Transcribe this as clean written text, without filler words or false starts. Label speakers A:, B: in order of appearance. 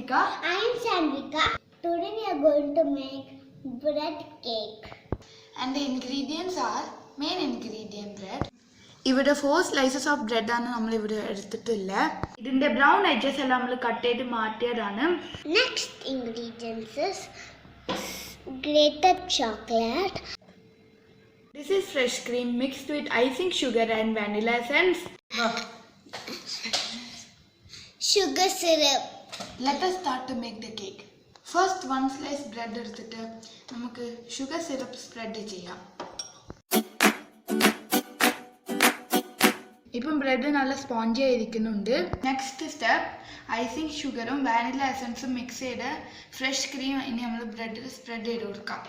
A: Sandvika.
B: I am Sandvika. Today we are going to make bread cake.
A: And the ingredients are main ingredient bread. ഇവിടെ 4 slices of bread ആണ് നമ്മൾ ഇവിടെ എടുത്തിട്ടുള്ളത്. ഇതിന്റെ brown edges എല്ലാം നമ്മൾ കട്ട് ചെയ്ത് മാറ്റിയതാണ്.
B: Next ingredients is grated chocolate.
A: This is fresh cream mixed with icing sugar and vanilla essence.
B: Sugar syrup.
A: Let us start to make the cake. First 1 slice bread എടുത്തിട്ട് നമുക്ക് sugar syrup spread ചെയ്യാം. ഇപ്പം bread നല്ല spongy ആയിരിക്കുന്നുണ്ട്. Next step icing ഷുഗറും vanilla എസൻസും mix ചെയ്ത് fresh cream ഇനി നമ്മൾ ബ്രെഡിൽ spread ചെയ്ത് കൊടുക്കാം.